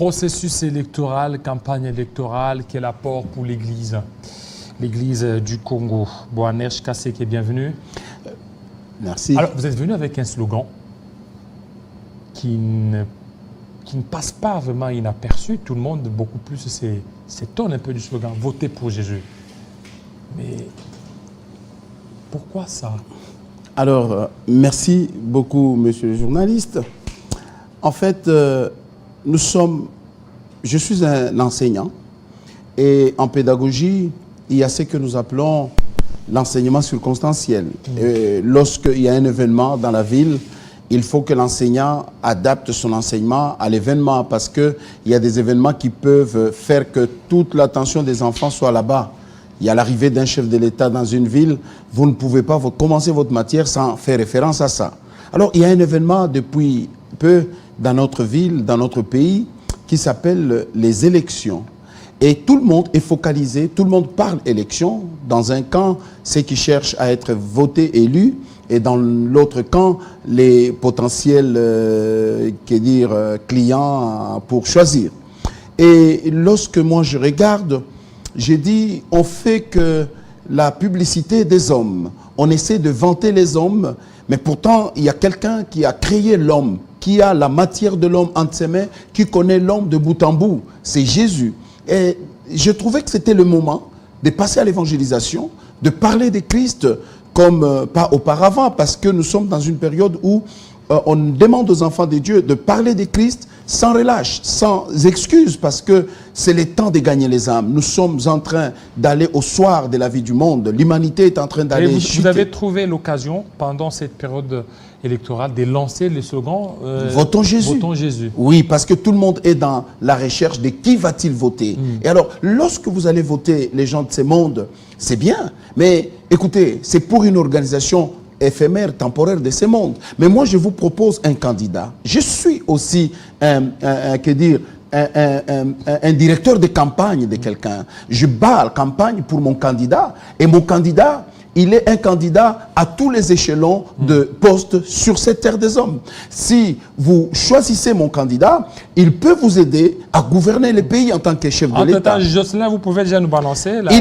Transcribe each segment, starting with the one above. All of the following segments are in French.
processus électoral, campagne électorale, quel apport pour l'Église du Congo. Boanerges Kaseke, bienvenue. Merci. Alors, vous êtes venu avec un slogan qui ne passe pas vraiment inaperçu. Tout le monde, beaucoup plus, s'étonne un peu du slogan « Votez pour Jésus ». Mais pourquoi ça? Alors, merci beaucoup, monsieur le journaliste. En fait, je suis un enseignant et en pédagogie, il y a ce que nous appelons l'enseignement circonstanciel. Lorsqu'il y a un événement dans la ville, il faut que l'enseignant adapte son enseignement à l'événement parce qu'il y a des événements qui peuvent faire que toute l'attention des enfants soit là-bas. Il y a l'arrivée d'un chef de l'État dans une ville, vous ne pouvez pas commencer votre matière sans faire référence à ça. Alors, il y a un événement depuis peu dans notre ville, dans notre pays, qui s'appelle les élections. Et tout le monde est focalisé, tout le monde parle élection. Dans un camp, ceux qui cherchent à être votés, élus, et dans l'autre camp, les potentiels clients pour choisir. Et lorsque moi je regarde, j'ai dit, on fait que la publicité des hommes. On essaie de vanter les hommes, mais pourtant, il y a quelqu'un qui a créé l'homme, qui a la matière de l'homme entre ses mains, qui connaît l'homme de bout en bout. C'est Jésus. Et je trouvais que c'était le moment de passer à l'évangélisation, de parler de Christ comme pas auparavant, parce que nous sommes dans une période où on demande aux enfants de Dieu de parler de Christ sans relâche, sans excuse, parce que c'est le temps de gagner les âmes. Nous sommes en train d'aller au soir de la vie du monde. L'humanité est en train d'aller chuter. Vous avez trouvé l'occasion, pendant cette période électorale, de lancer le slogan Votons Jésus. Votons Jésus. Oui, parce que tout le monde est dans la recherche de qui va-t-il voter. Et alors, lorsque vous allez voter les gens de ce monde, c'est bien. Mais écoutez, c'est pour une organisation éphémère, temporaire de ce monde. Mais moi, je vous propose un candidat. Je suis aussi un directeur de campagne de quelqu'un. Je bats la campagne pour mon candidat. Et mon candidat, il est un candidat à tous les échelons de postes sur cette terre des hommes. Si vous choisissez mon candidat, il peut vous aider à gouverner le pays en tant que chef de l'État. Jocelyn, vous pouvez déjà nous balancer la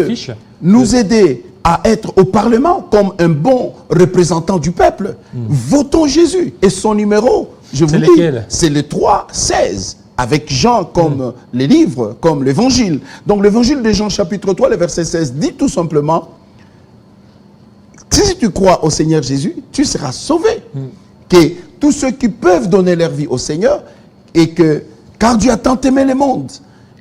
fiche. Nous aider à être au Parlement comme un bon représentant du peuple. Votons Jésus. Et son numéro, je vous dis, c'est le 3-16. Avec Jean comme les livres, comme l'évangile. Donc l'évangile de Jean chapitre 3, le verset 16, dit tout simplement, si tu crois au Seigneur Jésus, tu seras sauvé. Que tous ceux qui peuvent donner leur vie au Seigneur, et que, car Dieu a tant aimé le monde,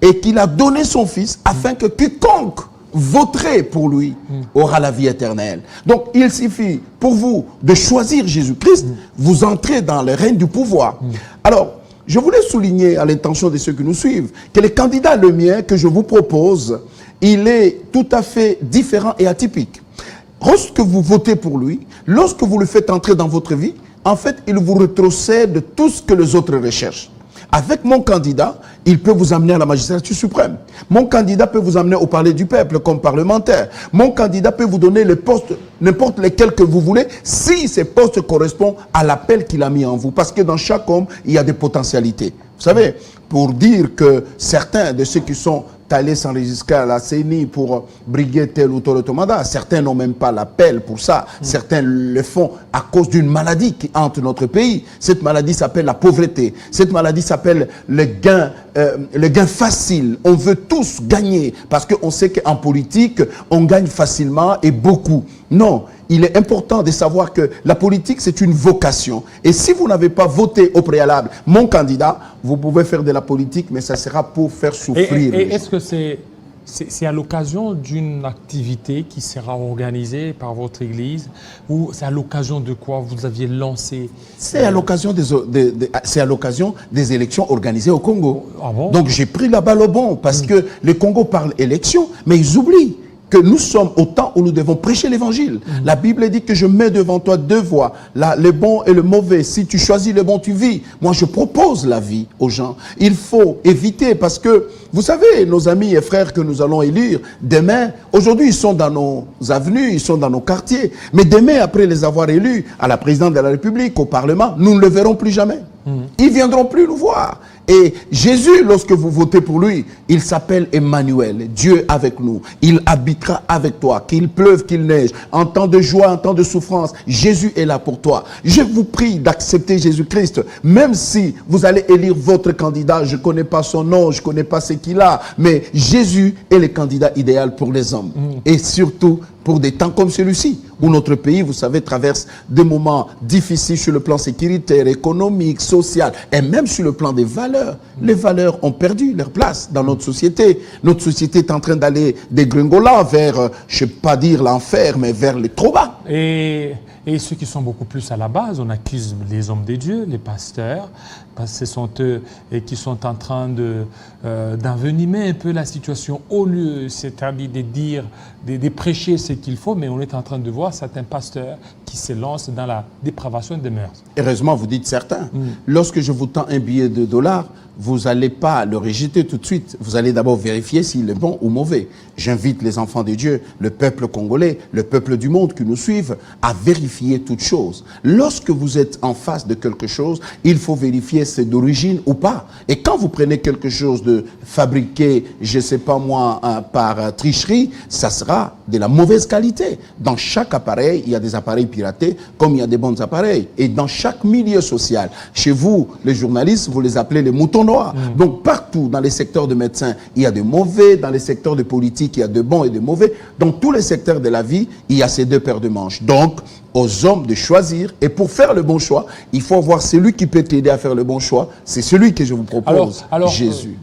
et qu'il a donné son Fils, afin que quiconque voterait pour lui aura la vie éternelle. Donc, il suffit pour vous de choisir Jésus-Christ, vous entrez dans le règne du pouvoir. Alors, je voulais souligner à l'intention de ceux qui nous suivent que le candidat le mien que je vous propose, il est tout à fait différent et atypique. Lorsque vous votez pour lui, lorsque vous le faites entrer dans votre vie, en fait, il vous rétrocède tout ce que les autres recherchent. Avec mon candidat, il peut vous amener à la magistrature suprême. Mon candidat peut vous amener au palais du peuple comme parlementaire. Mon candidat peut vous donner les postes, n'importe lesquels que vous voulez, si ces postes correspondent à l'appel qu'il a mis en vous. Parce que dans chaque homme, il y a des potentialités. Vous savez, pour dire que certains de ceux qui sont allés s'enregistrer à la CENI pour briguer tel ou tel automata, certains n'ont même pas l'appel pour ça. Certains le font à cause d'une maladie qui hante notre pays. Cette maladie s'appelle la pauvreté. Cette maladie s'appelle le gain facile. On veut tous gagner parce qu'on sait qu'en politique, on gagne facilement et beaucoup. Non, il est important de savoir que la politique, c'est une vocation. Et si vous n'avez pas voté au préalable mon candidat, vous pouvez faire de la politique, mais ça sera pour faire souffrir. Et est-ce que c'est à l'occasion d'une activité qui sera organisée par votre église ou c'est à l'occasion de quoi vous aviez lancé? C'est à l'occasion des élections organisées au Congo. Ah bon? Donc j'ai pris la balle au bon parce que le Congo parle élection, mais ils oublient que nous sommes au temps où nous devons prêcher l'évangile. La Bible dit que je mets devant toi deux voies, le bon et le mauvais. Si tu choisis le bon, tu vis. Moi, je propose la vie aux gens. Il faut éviter parce que, vous savez, nos amis et frères que nous allons élire, demain, aujourd'hui, ils sont dans nos avenues, ils sont dans nos quartiers. Mais demain, après les avoir élus à la présidente de la République, au Parlement, nous ne le verrons plus jamais. Ils ne viendront plus nous voir. Et Jésus, lorsque vous votez pour lui, il s'appelle Emmanuel, Dieu avec nous. Il habitera avec toi, qu'il pleuve, qu'il neige, en temps de joie, en temps de souffrance. Jésus est là pour toi. Je vous prie d'accepter Jésus-Christ, même si vous allez élire votre candidat. Je ne connais pas son nom, je ne connais pas ce qu'il a, mais Jésus est le candidat idéal pour les hommes. Et surtout, pour des temps comme celui-ci, où notre pays, vous savez, traverse des moments difficiles sur le plan sécuritaire, économique, social, et même sur le plan des valeurs. Les valeurs ont perdu leur place dans notre société. Notre société est en train d'aller dégringolant vers, je ne vais pas dire l'enfer, mais vers le trop bas. Et ceux qui sont beaucoup plus à la base, on accuse les hommes de Dieu, les pasteurs, parce que ce sont eux qui sont en train d'envenimer un peu la situation au lieu, c'est-à-dire de dire, de prêcher ce qu'il faut, mais on est en train de voir certains pasteurs qui se lancent dans la dépravation des mœurs. Heureusement, vous dites certains. Lorsque je vous tends un billet de $, vous n'allez pas le rejeter tout de suite. Vous allez d'abord vérifier s'il est bon ou mauvais. J'invite les enfants de Dieu, le peuple congolais, le peuple du monde qui nous suivent, à vérifier toutes choses. Lorsque vous êtes en face de quelque chose, il faut vérifier c'est d'origine ou pas. Et quand vous prenez quelque chose de fabriqué, je ne sais pas moi, par tricherie, ça sera de la mauvaise qualité. Dans chaque appareil, il y a des appareils piratés, comme il y a des bons appareils. Et dans chaque milieu social, chez vous, les journalistes, vous les appelez les moutons noirs. Donc partout, dans les secteurs de médecins, il y a de mauvais, dans les secteurs de politique, il y a de bons et de mauvais. Dans tous les secteurs de la vie, il y a ces deux paires de manches. Donc, aux hommes de choisir. Et pour faire le bon choix, il faut avoir celui qui peut t'aider à faire le bon choix. C'est celui que je vous propose, alors, Jésus.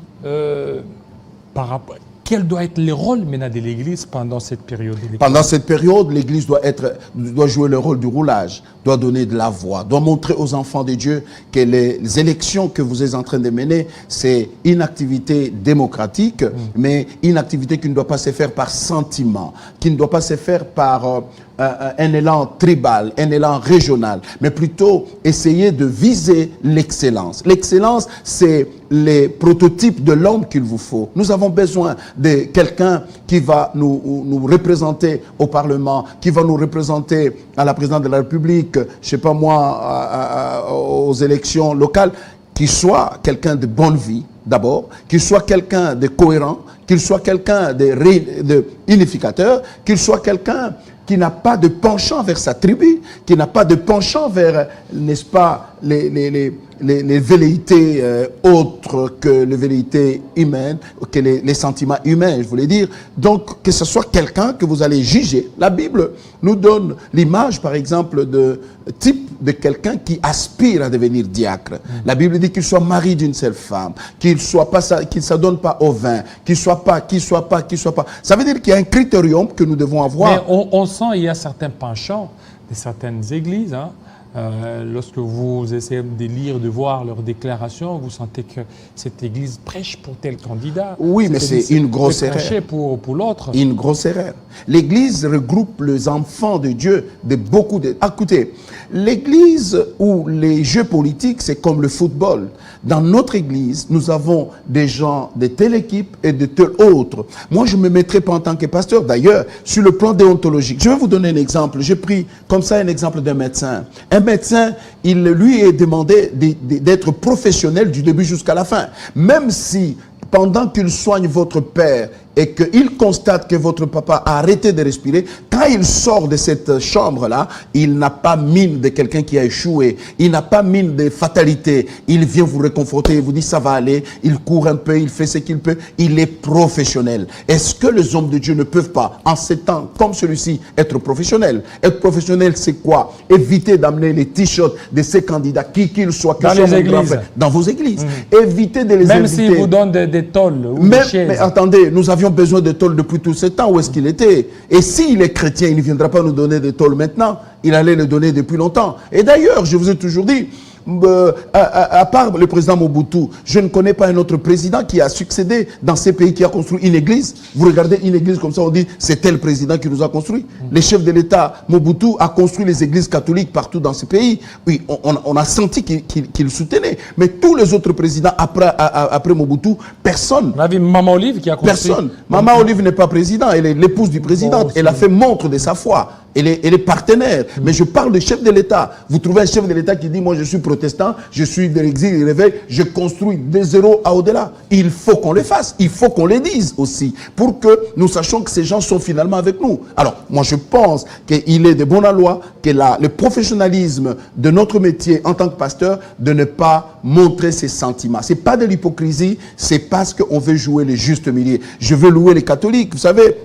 Par rapport, quel doit être le rôle maintenant de l'Église pendant cette période électorale? Pendant cette période, l'Église doit jouer le rôle du roulage, doit donner de la voix, doit montrer aux enfants de Dieu que les élections que vous êtes en train de mener, c'est une activité démocratique, mais une activité qui ne doit pas se faire par sentiment, qui ne doit pas se faire par un élan tribal, un élan régional, mais plutôt essayer de viser l'excellence. L'excellence, c'est les prototypes de l'homme qu'il vous faut. Nous avons besoin de quelqu'un qui va nous représenter au Parlement, qui va nous représenter à la présidence de la République, je ne sais pas moi, aux élections locales, qu'il soit quelqu'un de bonne vie, d'abord, qu'il soit quelqu'un de cohérent, qu'il soit quelqu'un de unificateur, qu'il soit quelqu'un qui n'a pas de penchant vers sa tribu, qui n'a pas de penchant vers, n'est-ce pas, les velléités autres que les velléités humaines, que les sentiments humains, je voulais dire. Donc, que ce soit quelqu'un que vous allez juger. La Bible nous donne l'image, par exemple, de type de quelqu'un qui aspire à devenir diacre. La Bible dit qu'il soit mari d'une seule femme, qu'il ne s'adonne pas au vin, qu'il soit pas. Ça veut dire qu'il y a un critérium que nous devons avoir. Mais on sent qu'il y a certains penchants de certaines églises, hein. Lorsque vous essayez de lire, de voir leurs déclarations, vous sentez que cette église prêche pour tel candidat. Oui, mais c'est une grosse erreur. Prêcher pour l'autre. Une grosse erreur. L'église regroupe les enfants de Dieu de beaucoup de... Écoutez, l'église ou les jeux politiques, c'est comme le football. Dans notre église, nous avons des gens de telle équipe et de telle autre. Moi, je ne me mettrai pas en tant que pasteur. D'ailleurs, sur le plan déontologique, je vais vous donner un exemple. J'ai pris comme ça un exemple d'un médecin. Un médecin, il lui est demandé d'être professionnel du début jusqu'à la fin. Même si, pendant qu'il soigne votre père et qu'il constate que votre papa a arrêté de respirer, quand il sort de cette chambre-là, il n'a pas mine de quelqu'un qui a échoué, il n'a pas mine de fatalité, il vient vous réconforter, il vous dit ça va aller, il court un peu, il fait ce qu'il peut, il est professionnel. Est-ce que les hommes de Dieu ne peuvent pas, en ces temps comme celui-ci, être professionnels? Être professionnel, c'est quoi? Éviter d'amener les t-shirts de ces candidats, qui qu'ils soient, dans les églises. Dans vos églises. Éviter de les même inviter. s'ils vous donnent des tôles ou des chaises. Mais attendez, nous avions besoin de tôles depuis tout ce temps. Où est-ce qu'il était? Et s'il est chrétien, il ne viendra pas nous donner des tôles maintenant. Il allait les donner depuis longtemps. Et d'ailleurs, je vous ai toujours dit, à part le président Mobutu, je ne connais pas un autre président qui a succédé dans ces pays, qui a construit une église. Vous regardez une église comme ça, on dit c'est tel président qui nous a construit. Le chef de l'État Mobutu a construit les églises catholiques partout dans ce pays. Oui, on a senti qu'il soutenait. Mais tous les autres présidents après Mobutu, personne. On a vu Maman Olive qui a construit. Personne. Maman Olive n'est pas président, elle est l'épouse du président. Elle a fait montre de sa foi. et les partenaires. Mais je parle de chef de l'État. Vous trouvez un chef de l'État qui dit, moi je suis protestant, je suis de l'exil, il réveille, je construis de zéro à au-delà. Il faut qu'on le fasse, il faut qu'on le dise aussi, pour que nous sachions que ces gens sont finalement avec nous. Alors, moi je pense qu'il est de bonne loi que le professionnalisme de notre métier en tant que pasteur, de ne pas montrer ses sentiments. Ce n'est pas de l'hypocrisie, c'est parce qu'on veut jouer le juste milieu. Je veux louer les catholiques, vous savez.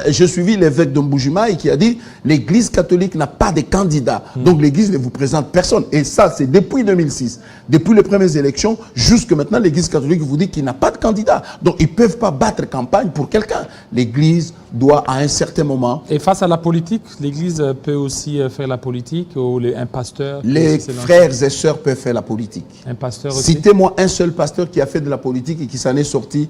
J'ai suivi l'évêque de Mbujimaï qui a dit l'église catholique n'a pas de candidat. Donc l'église ne vous présente personne. Et ça, c'est depuis 2006. Depuis les premières élections, jusque maintenant, l'église catholique vous dit qu'il n'a pas de candidat. Donc ils ne peuvent pas battre campagne pour quelqu'un. L'église doit à un certain moment... Et face à la politique, l'église peut aussi faire la politique, ou un pasteur... Les frères et sœurs peuvent faire la politique. Un pasteur aussi. Citez-moi un seul pasteur qui a fait de la politique et qui s'en est sorti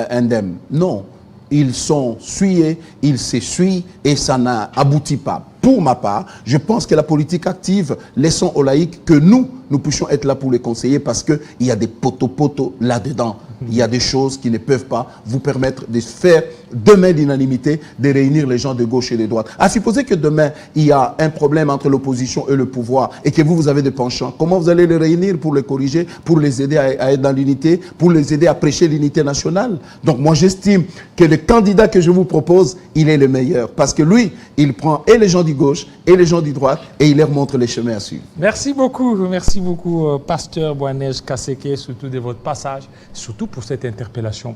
indemne. Non. Ils sont suyés, ils s'essuient et ça n'aboutit pas. Pour ma part, je pense que la politique active, laissons aux laïcs que nous puissions être là pour les conseiller parce qu'il y a des potos là-dedans. Il y a des choses qui ne peuvent pas vous permettre de faire demain l'unanimité, de réunir les gens de gauche et de droite. À supposer que demain, il y a un problème entre l'opposition et le pouvoir et que vous avez des penchants, comment vous allez les réunir pour les corriger, pour les aider à être dans l'unité, pour les aider à prêcher l'unité nationale? Donc moi, j'estime que le candidat que je vous propose, il est le meilleur parce que lui, il prend et les gens du gauche et les gens du droite et il leur montre les chemins à suivre. Merci beaucoup, pasteur Boanej Kaseke, surtout de votre passage, surtout pour cette interpellation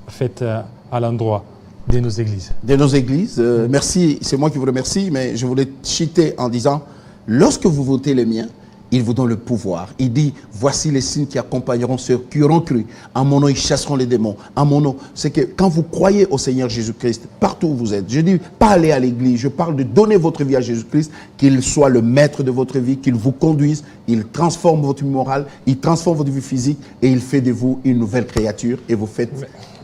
faite à l'endroit de nos églises. De nos églises. Merci, c'est moi qui vous remercie, mais je voulais citer en disant, lorsque vous votez les miens, il vous donne le pouvoir. Il dit, voici les signes qui accompagneront ceux qui auront cru. En mon nom, ils chasseront les démons. En mon nom, c'est que quand vous croyez au Seigneur Jésus-Christ, partout où vous êtes, je dis pas aller à l'église, je parle de donner votre vie à Jésus-Christ, qu'il soit le maître de votre vie, qu'il vous conduise, il transforme votre vie morale, il transforme votre vie physique et il fait de vous une nouvelle créature et vous faites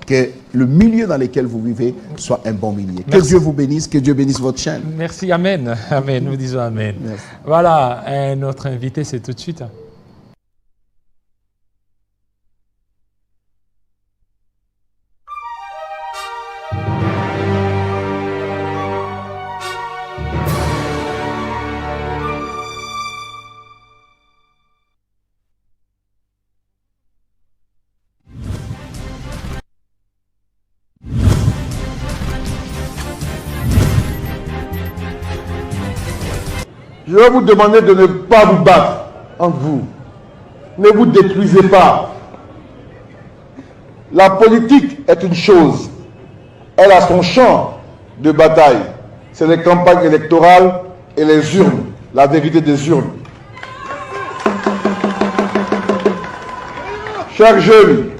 que le milieu dans lequel vous vivez soit un bon milieu. Merci. Que Dieu vous bénisse, que Dieu bénisse votre chaîne. Merci, amen. Amen, nous disons amen. Merci. Voilà, notre invité, c'est tout de suite. Je vais vous demander de ne pas vous battre entre vous. Ne vous détruisez pas. La politique est une chose. Elle a son champ de bataille. C'est les campagnes électorales et les urnes. La vérité des urnes. Chers jeunes,